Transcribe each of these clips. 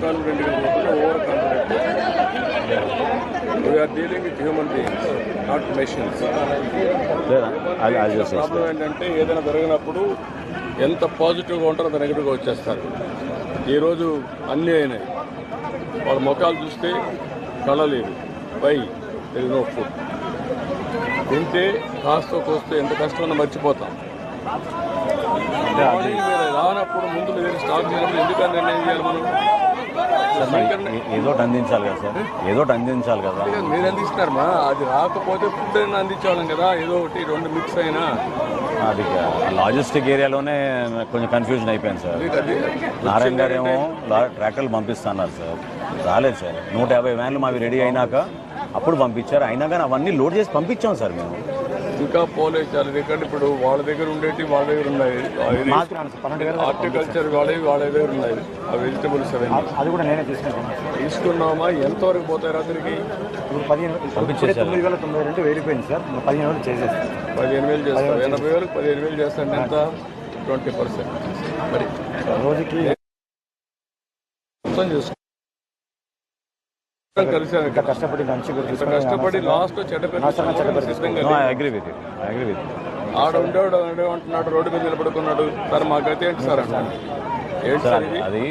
కాన్ఫిడెంట్గా కాకుండా over confident. We are dealing with human beings, not machines. Problem ఏంటంటే ఏదైనా జరిగినప్పుడు ఎంత పాజిటివ్గా ఉంటారో అంత నెగిటివ్గా వచ్చేస్తారు. ఈరోజు అన్నీ అయినాయి, వాళ్ళ ముఖాలు చూస్తే కళ లేదు. పై నో ఫుడ్ తింటే కాస్త కోస్తే ఎంత కష్టమన్నా మర్చిపోతాం. రానప్పుడు ముందు మీరు స్టార్ట్ చేసినప్పుడు ఎందుకని నిర్ణయం చేయాలి మనం? ఏదో అందించాలి కదా సార్, ఏదో అందించాలి కదా. మీరు అందిస్తున్నారమ్మా, అది రాకపోతే ఫుడ్ అయినా అందించాలం కదా. ఏదో ఒకటి రెండు మిక్స్ అయినా అది లాజిస్టిక్ ఏరియాలోనే కొంచెం కన్ఫ్యూజన్ అయిపోయింది సార్. నారాయణ గారు ఏమో ట్రాక్టర్లు పంపిస్తున్నారు సార్, రాలేదు సార్. 150 వ్యాన్లు మావి రెడీ అయినాక అప్పుడు పంపించారు. అయినా కానీ అవన్నీ లోడ్ చేసి పంపించాం సార్ మేము. ఇంకా పోలేదు సార్. ఎందుకంటే ఇప్పుడు వాళ్ళ దగ్గర ఉండేవి వాళ్ళ దగ్గర ఉన్నాయి, హార్టికల్చర్ వాళ్ళ దగ్గర ఉన్నాయి, ఆ వెజిటబుల్స్ అది కూడా నేనే తీసుకున్నామా. ఎంతవరకు పోతాయి రాత్రికి? 15,992 వెళ్ళిపోయింది సార్. 15,000 చేసేస్తాను. 15,000 చేస్తాను. 80,000 15,000 చేస్తాను. ఎంత? 20%. మరి రోజుకి మొత్తం చేసుకో. కష్టపడి లాస్ట్ ఆడ ఉండేవాడు అంటున్నాడు, రోడ్డు మీద నిలబడుకున్నాడు. సార్ మాకైతే ఏంటి సార్ అంటాను. అది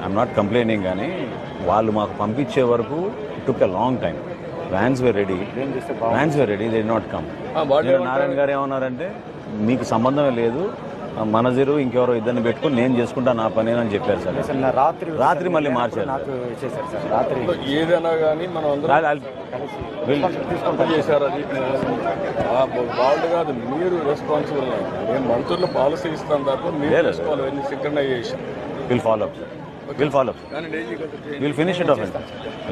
ఐఎమ్ నాట్ కంప్లైనింగ్, కానీ వాళ్ళు మాకు పంపించే వరకు took a long time. Vans were ready, they did not come. Narayana గారు ఏమన్నారంటే మీకు సంబంధమే లేదు, మనజరు ఇంకెవరో ఇద్దరిని పెట్టుకుని నేను చేసుకుంటా నా పని అని చెప్పారు సార్. రాత్రి మళ్ళీ మార్చారు. ఏదైనా కానీ మనం చేశారు. అది వాళ్ళు కాదు, మీరు రెస్పాన్సిబుల్. నేను మంత్రులు పాలసీ ఇస్తాను తప్ప మీరు synchronisation will follow up, will finish it of.